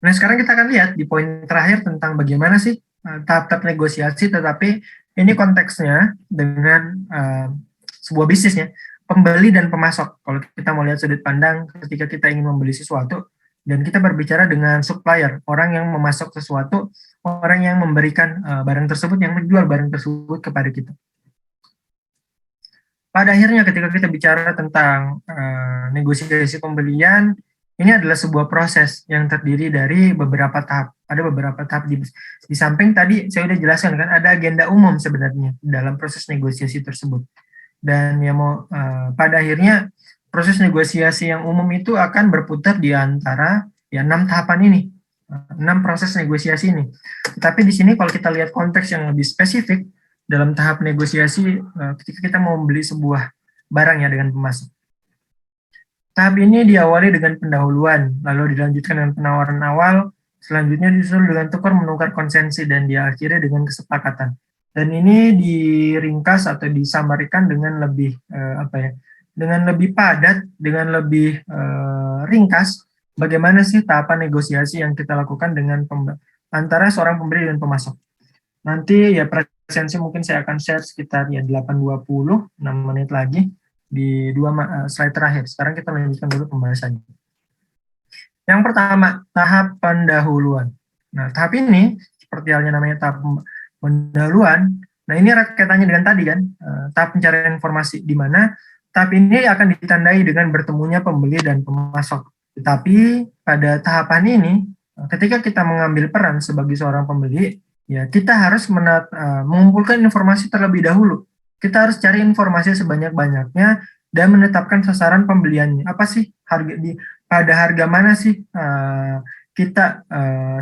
Nah, sekarang kita akan lihat di poin terakhir tentang bagaimana sih tahap-tahap negosiasi, tetapi ini konteksnya dengan sebuah bisnisnya, pembeli dan pemasok. Kalau kita mau lihat sudut pandang ketika kita ingin membeli sesuatu, dan kita berbicara dengan supplier, orang yang memasok sesuatu, orang yang memberikan barang tersebut, yang menjual barang tersebut kepada kita. Pada akhirnya ketika kita bicara tentang negosiasi pembelian, ini adalah sebuah proses yang terdiri dari beberapa tahap. Ada beberapa tahap di samping tadi saya sudah jelaskan kan, ada agenda umum sebenarnya dalam proses negosiasi tersebut. Dan ya pada akhirnya proses negosiasi yang umum itu akan berputar di antara ya 6 tahapan ini, 6 proses negosiasi ini. Tapi di sini kalau kita lihat konteks yang lebih spesifik dalam tahap negosiasi ketika kita mau membeli sebuah barang ya dengan pemasok. Tahap ini diawali dengan pendahuluan, lalu dilanjutkan dengan penawaran awal, selanjutnya disusul dengan tukar-menukar konsensi, dan diakhiri dengan kesepakatan. Dan ini diringkas atau disamarikan dengan lebih dengan lebih padat, dengan lebih ringkas, bagaimana sih tahapan negosiasi yang kita lakukan dengan antara seorang pembeli dan pemasok. Nanti ya presensi mungkin saya akan share sekitar ya 8.20, 6 menit lagi di 2 slide terakhir. Sekarang kita lanjutkan dulu pembahasannya. Yang pertama, tahap pendahuluan. Nah, tahap ini seperti halnya namanya tahap pendahuluan. Nah, ini erat kaitannya dengan tadi kan, tahap pencarian informasi, di mana tahap ini akan ditandai dengan bertemunya pembeli dan pemasok. Tetapi pada tahapan ini, ketika kita mengambil peran sebagai seorang pembeli, ya kita harus mengumpulkan informasi terlebih dahulu. Kita harus cari informasi sebanyak-banyaknya dan menetapkan sasaran pembeliannya. Apa sih pada harga mana sih kita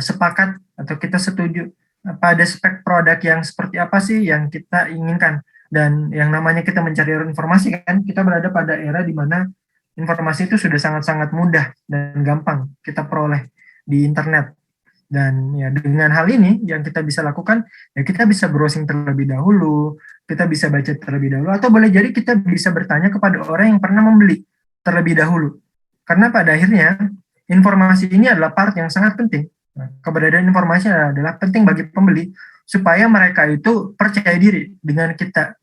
sepakat atau kita setuju, pada spek produk yang seperti apa sih yang kita inginkan. Dan yang namanya kita mencari informasi kan, kita berada pada era di mana informasi itu sudah sangat-sangat mudah dan gampang kita peroleh di internet. Dan ya dengan hal ini yang kita bisa lakukan, ya kita bisa browsing terlebih dahulu, kita bisa baca terlebih dahulu, atau boleh jadi kita bisa bertanya kepada orang yang pernah membeli terlebih dahulu. Karena pada akhirnya informasi ini adalah part yang sangat penting. Keberadaan informasi adalah penting bagi pembeli supaya mereka itu percaya diri dengan kita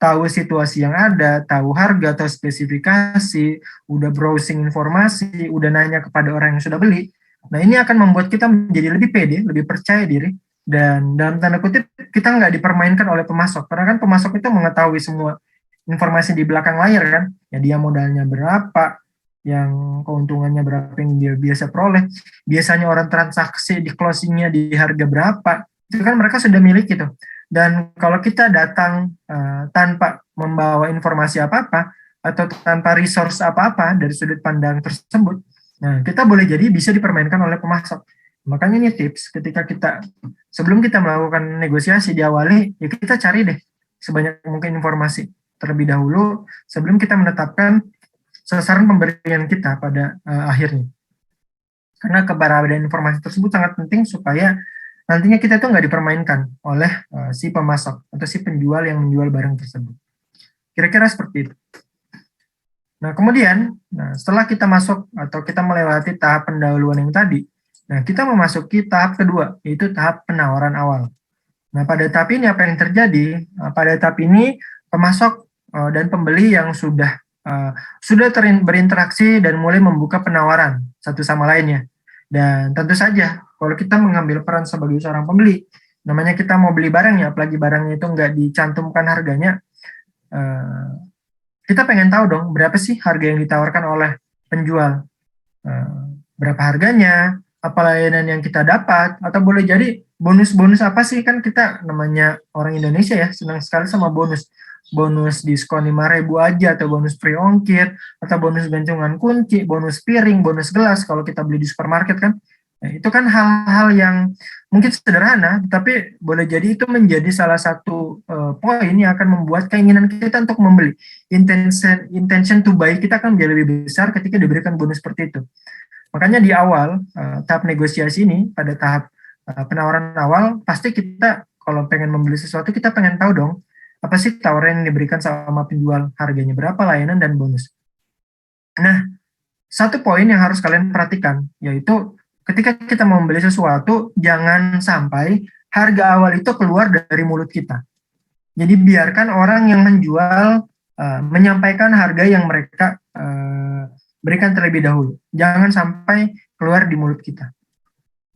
tahu situasi yang ada, tahu harga atau spesifikasi, udah browsing informasi, udah nanya kepada orang yang sudah beli. Nah, ini akan membuat kita menjadi lebih pede, lebih percaya diri, dan dalam tanda kutip kita nggak dipermainkan oleh pemasok. Karena kan pemasok itu mengetahui semua informasi di belakang layar kan, ya dia modalnya berapa, yang keuntungannya berapa yang dia biasa peroleh, biasanya orang transaksi di closingnya di harga berapa, itu kan mereka sudah miliki tuh. Dan kalau kita datang tanpa membawa informasi apa-apa atau tanpa resource apa-apa dari sudut pandang tersebut, nah, kita boleh jadi bisa dipermainkan oleh pemasok. Makanya ini tips, ketika kita, sebelum kita melakukan negosiasi diawali, ya kita cari deh sebanyak mungkin informasi terlebih dahulu, sebelum kita menetapkan sasaran pemberian kita pada akhirnya. Karena keberadaan informasi tersebut sangat penting supaya nantinya kita itu nggak dipermainkan oleh si pemasok atau si penjual yang menjual barang tersebut. Kira-kira seperti itu. Nah, kemudian, setelah kita masuk atau kita melewati tahap pendahuluan yang tadi, nah kita memasuki tahap kedua, yaitu tahap penawaran awal. Nah, pada tahap ini apa yang terjadi? Pada tahap ini, pemasok dan pembeli yang sudah berinteraksi dan mulai membuka penawaran satu sama lainnya. Dan tentu saja, kalau kita mengambil peran sebagai seorang pembeli, namanya kita mau beli barangnya, apalagi barangnya itu nggak dicantumkan harganya, kita pengen tahu dong berapa sih harga yang ditawarkan oleh penjual, berapa harganya, apa layanan yang kita dapat, atau boleh jadi bonus-bonus apa sih, kan kita namanya orang Indonesia ya senang sekali sama bonus diskon 5.000 aja, atau bonus free ongkir, atau bonus gantungan kunci, bonus piring, bonus gelas kalau kita beli di supermarket kan. Ya, itu kan hal-hal yang mungkin sederhana, tapi boleh jadi itu menjadi salah satu poin yang akan membuat keinginan kita untuk membeli. Intention to buy kita akan menjadi lebih besar ketika diberikan bonus seperti itu. Makanya di awal tahap negosiasi ini, pada tahap penawaran awal, pasti kita kalau pengen membeli sesuatu, kita pengen tahu dong, apa sih tawaran yang diberikan sama penjual, harganya berapa, layanan, dan bonus. Nah, satu poin yang harus kalian perhatikan, yaitu ketika kita mau membeli sesuatu, jangan sampai harga awal itu keluar dari mulut kita. Jadi biarkan orang yang menjual menyampaikan harga yang mereka berikan terlebih dahulu. Jangan sampai keluar di mulut kita.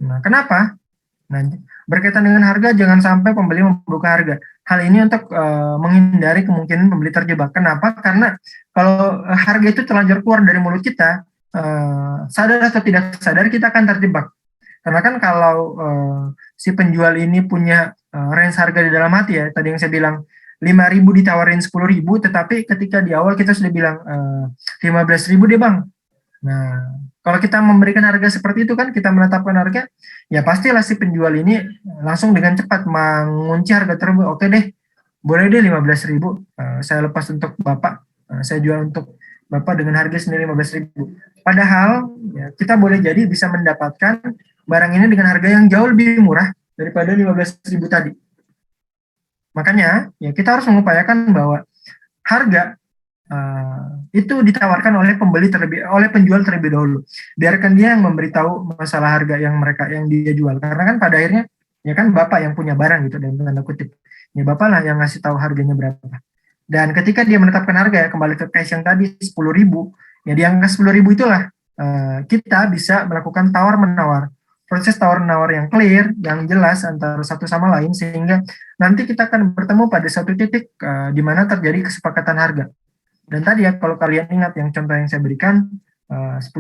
Nah, kenapa? Nah, berkaitan dengan harga, jangan sampai pembeli membuka harga. Hal ini untuk menghindari kemungkinan pembeli terjebak. Kenapa? Karena kalau harga itu terlanjur keluar dari mulut kita, sadar atau tidak sadar kita akan terjebak. Karena kan kalau si penjual ini punya range harga di dalam hati ya, tadi yang saya bilang 5.000 ditawarin 10.000, tetapi ketika di awal kita sudah bilang 15.000 deh bang. Nah, kalau kita memberikan harga seperti itu kan, kita menetapkan harga, ya pastilah si penjual ini langsung dengan cepat mengunci harga tersebut. Oke deh, boleh deh 15.000, saya lepas untuk Bapak, saya jual untuk Bapak dengan harga sendiri 15.000. Padahal ya, kita boleh jadi bisa mendapatkan barang ini dengan harga yang jauh lebih murah daripada 15.000 tadi. Makanya ya kita harus mengupayakan bahwa harga itu ditawarkan oleh penjual terlebih dahulu. Biarkan dia yang memberitahu masalah harga yang dia jual. Karena kan pada akhirnya ya kan Bapak yang punya barang gitu, dalam tanda kutip. Ya Bapak lah yang ngasih tahu harganya berapa. Dan ketika dia menetapkan harga, ya kembali ke case yang tadi 10.000, ya di angka 10.000 itulah kita bisa melakukan tawar-menawar. Proses tawar-menawar yang clear, yang jelas antara satu sama lain, sehingga nanti kita akan bertemu pada satu titik di mana terjadi kesepakatan harga. Dan tadi ya, kalau kalian ingat yang contoh yang saya berikan, 10.000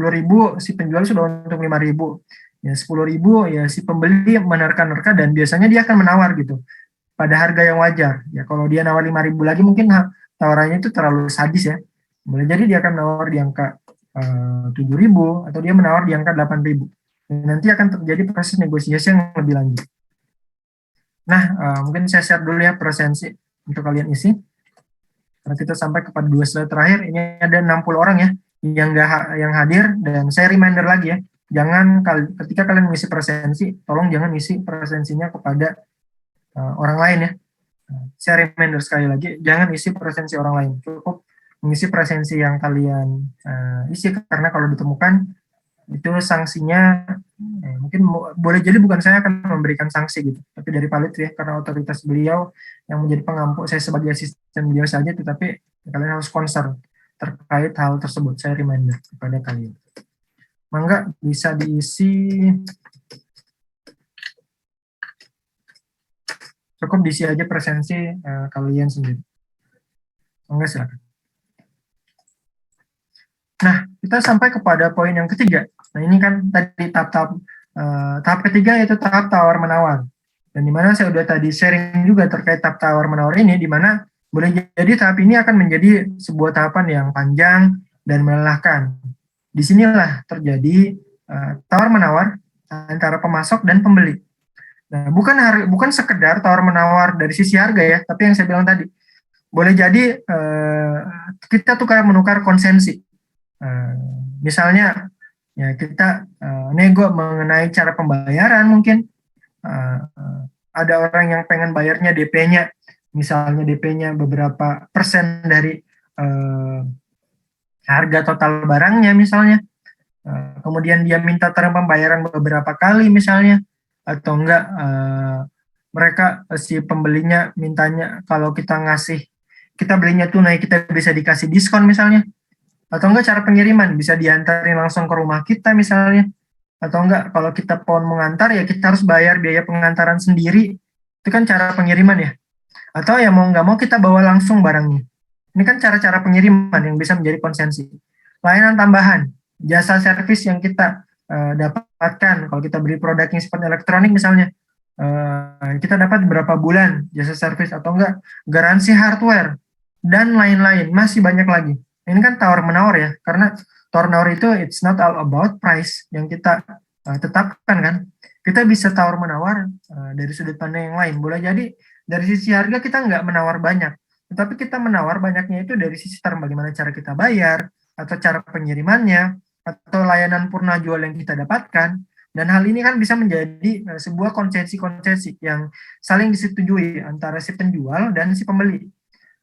si penjual sudah untuk 5.000, ya 10.000 ya si pembeli menerka-nerka dan biasanya dia akan menawar gitu pada harga yang wajar. Ya kalau dia nawar 5.000 lagi mungkin tawarannya itu terlalu sadis ya. Boleh jadi dia akan menawar di angka 7.000 atau dia menawar di angka 8.000. Nanti akan terjadi proses negosiasi yang lebih lanjut. Nah, mungkin saya share dulu ya presensi untuk kalian isi. Karena kita sampai kepada 2 slide terakhir, ini ada 60 orang ya yang hadir, dan saya reminder lagi ya, jangan ketika kalian mengisi presensi, tolong jangan isi presensinya kepada orang lain ya. Saya reminder sekali lagi, jangan isi presensi orang lain, cukup mengisi presensi yang kalian isi, karena kalau ditemukan itu sanksinya mungkin boleh jadi bukan saya akan memberikan sanksi gitu, tapi dari Pak Lutfi ya, karena otoritas beliau yang menjadi pengampu, saya sebagai asisten beliau saja, tetapi kalian harus concern terkait hal tersebut. Saya reminder kepada kalian. Mangga bisa diisi, cukup diisi aja presensi kalian sendiri. Mangga silakan. Nah, kita sampai kepada poin yang ketiga. Nah, ini kan tadi tahap ketiga, yaitu tahap tawar-menawar. Dan di mana saya sudah tadi sharing juga terkait tahap tawar-menawar ini, di mana boleh jadi tahap ini akan menjadi sebuah tahapan yang panjang dan melelahkan. Disinilah terjadi tawar-menawar antara pemasok dan pembeli. Nah, bukan sekedar tawar-menawar dari sisi harga ya, tapi yang saya bilang tadi, boleh jadi kita tukar-menukar konsensi. Misalnya ya kita nego mengenai cara pembayaran, mungkin ada orang yang pengen bayarnya DP-nya, misalnya DP-nya beberapa persen dari harga total barangnya misalnya, kemudian dia minta term pembayaran beberapa kali misalnya, atau enggak mereka si pembelinya mintanya kalau kita belinya tunai kita bisa dikasih diskon misalnya. Atau enggak cara pengiriman, bisa diantarin langsung ke rumah kita misalnya. Atau enggak kalau kita pohon mengantar ya kita harus bayar biaya pengantaran sendiri. Itu kan cara pengiriman ya. Atau ya mau nggak mau kita bawa langsung barangnya. Ini kan cara-cara pengiriman yang bisa menjadi konsensi. Layanan tambahan, jasa servis yang kita dapatkan kalau kita beli produk yang sifatnya elektronik misalnya. Kita dapat berapa bulan jasa servis, atau enggak garansi hardware, dan lain-lain. Masih banyak lagi. Ini kan tawar menawar ya, karena tawar menawar itu it's not all about price yang kita tetapkan kan. Kita bisa tawar-menawar dari sudut pandang yang lain. Boleh jadi dari sisi harga kita nggak menawar banyak, tetapi kita menawar banyaknya itu dari sisi bagaimana cara kita bayar, atau cara pengirimannya, atau layanan purna jual yang kita dapatkan. Dan hal ini kan bisa menjadi sebuah konsesi-konsesi yang saling disetujui antara si penjual dan si pembeli.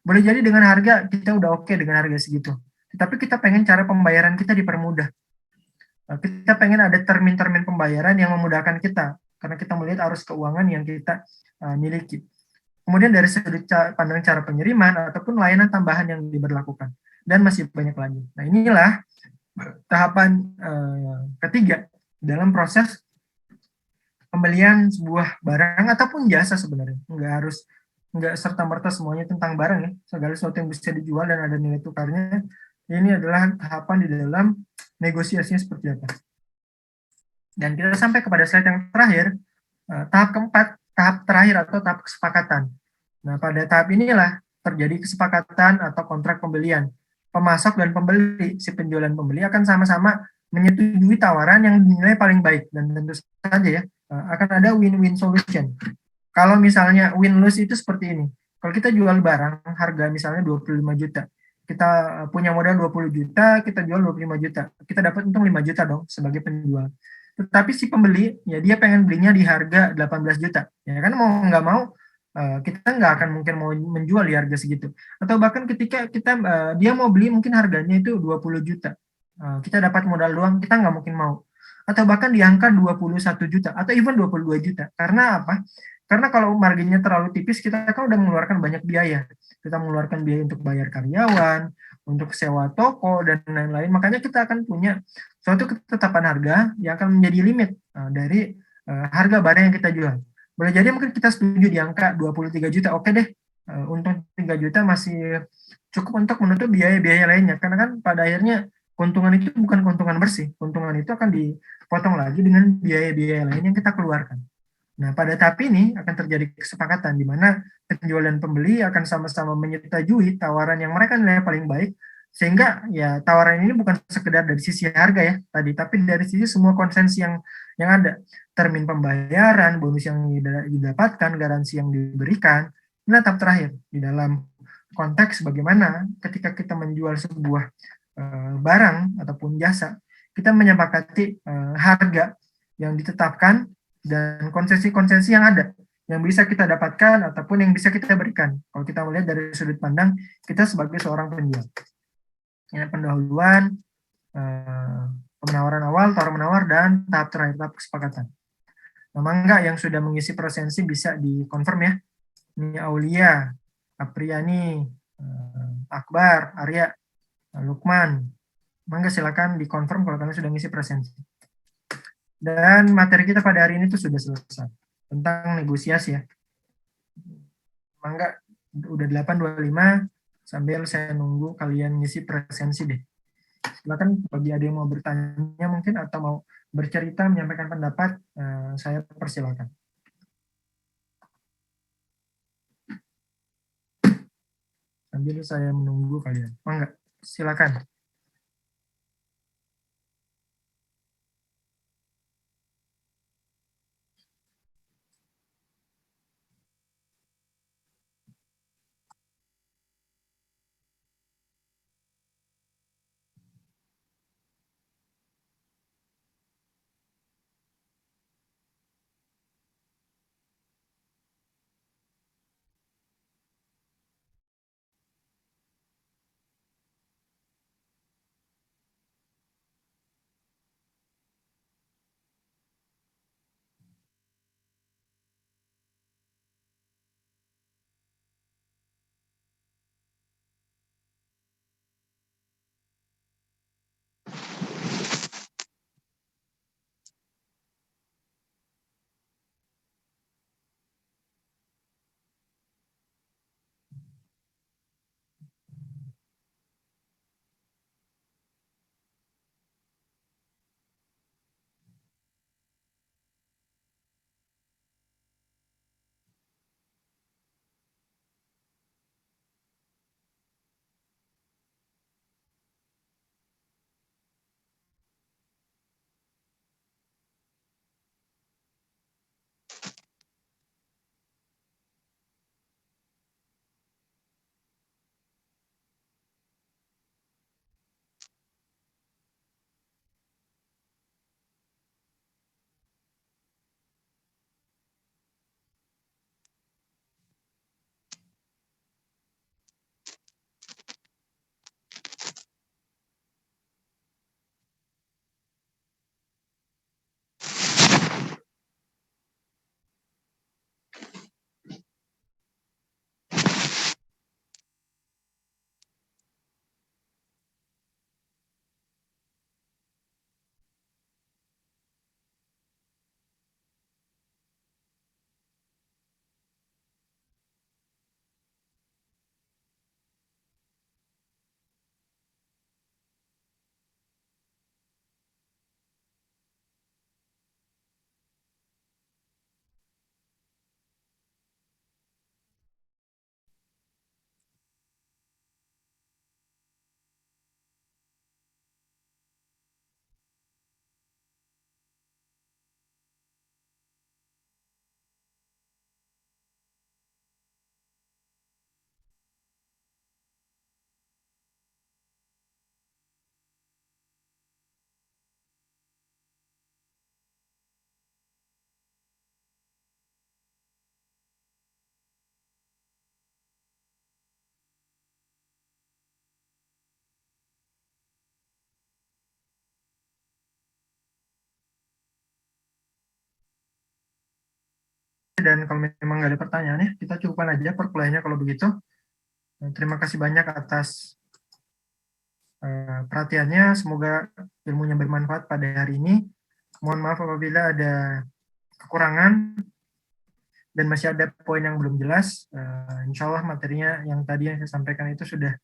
Boleh jadi dengan harga kita udah oke dengan harga segitu, tetapi kita pengen cara pembayaran kita dipermudah. Kita pengen ada termin-termin pembayaran yang memudahkan kita, karena kita melihat arus keuangan yang kita miliki. Kemudian dari sudut pandang cara pengiriman ataupun layanan tambahan yang diberlakukan, dan masih banyak lagi. Nah, inilah tahapan ketiga dalam proses pembelian sebuah barang ataupun jasa sebenarnya. Nggak serta-merta semuanya tentang barang ya. Segala sesuatu yang bisa dijual dan ada nilai tukarnya, ini adalah tahapan di dalam negosiasinya seperti apa. Dan kita sampai kepada slide yang terakhir, tahap keempat, tahap terakhir atau tahap kesepakatan. Nah, pada tahap inilah terjadi kesepakatan atau kontrak pembelian. Pemasok dan pembeli, si penjual dan pembeli akan sama-sama menyetujui tawaran yang dinilai paling baik. Dan tentu saja ya, akan ada win-win solution. Kalau misalnya win-lose itu seperti ini. Kalau kita jual barang, harga misalnya 25 juta. Kita punya modal 20 juta, kita jual 25 juta. Kita dapat untung 5 juta dong sebagai penjual. Tetapi si pembeli, ya dia pengen belinya di harga 18 juta. Ya kan mau nggak mau, kita nggak akan mungkin mau menjual di harga segitu. Atau bahkan ketika dia mau beli mungkin harganya itu 20 juta. Kita dapat modal doang, kita nggak mungkin mau. Atau bahkan di angka 21 juta, atau even 22 juta. Karena apa? Karena kalau marginnya terlalu tipis, kita kan udah mengeluarkan banyak biaya. Kita mengeluarkan biaya untuk bayar karyawan, untuk sewa toko, dan lain-lain. Makanya kita akan punya suatu ketetapan harga yang akan menjadi limit dari harga barang yang kita jual. Boleh jadi mungkin kita setuju di angka 23 juta, oke deh, untung 3 juta masih cukup untuk menutup biaya-biaya lainnya. Karena kan pada akhirnya keuntungan itu bukan keuntungan bersih, keuntungan itu akan dipotong lagi dengan biaya-biaya lain yang kita keluarkan. Nah, pada tahap ini akan terjadi kesepakatan di mana penjual dan pembeli akan sama-sama menyetujui tawaran yang mereka nilai paling baik, sehingga ya tawaran ini bukan sekedar dari sisi harga ya tadi, tapi dari sisi semua konsensi yang ada, termin pembayaran, bonus yang didapatkan, garansi yang diberikan. Nah, tahap terakhir di dalam konteks bagaimana ketika kita menjual sebuah barang ataupun jasa, kita menyepakati harga yang ditetapkan dan konsesi-konsesi yang ada yang bisa kita dapatkan ataupun yang bisa kita berikan. Kalau kita melihat dari sudut pandang kita sebagai seorang penjual. Ya, pendahuluan, penawaran awal, tawar-menawar, dan tahap terakhir, tahap kesepakatan. Nama enggak yang sudah mengisi presensi bisa dikonfirm ya. Ini Aulia, Apriani, Akbar, Arya, Lukman. Mangga silakan dikonfirm kalau kalian sudah mengisi presensi. Dan materi kita pada hari ini tuh sudah selesai tentang negosiasi ya. Mangga udah 8.25 sambil saya nunggu kalian ngisi presensi deh. Silakan bagi ada yang mau bertanya mungkin atau mau bercerita menyampaikan pendapat, saya persilakan. Sambil saya menunggu kalian. Mangga, silakan. dan kalau memang nggak ada pertanyaan ya, kita cukupkan aja perkuliahannya kalau begitu. Terima kasih banyak atas perhatiannya. Semoga ilmunya bermanfaat pada hari ini. Mohon maaf apabila ada kekurangan dan masih ada poin yang belum jelas. Insya Allah materinya yang tadi yang saya sampaikan itu sudah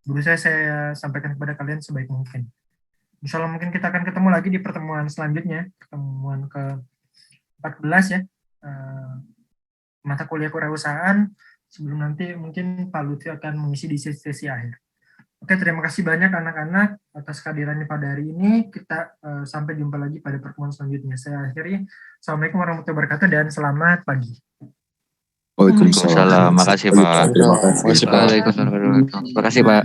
berusaha saya sampaikan kepada kalian sebaik mungkin. Insya Allah mungkin kita akan ketemu lagi di pertemuan selanjutnya, pertemuan ke-14 ya, mata kuliah kewirausahaan, sebelum nanti mungkin Pak Lutfi akan mengisi di sesi akhir. Oke, terima kasih banyak anak-anak atas kehadirannya pada hari ini. Kita sampai jumpa lagi pada pertemuan selanjutnya. Saya akhiri. Assalamualaikum warahmatullahi wabarakatuh dan selamat pagi. Waalaikumsalam. Makasih Pak. Terima kasih. Waalaikumsalam. Terima kasih Pak.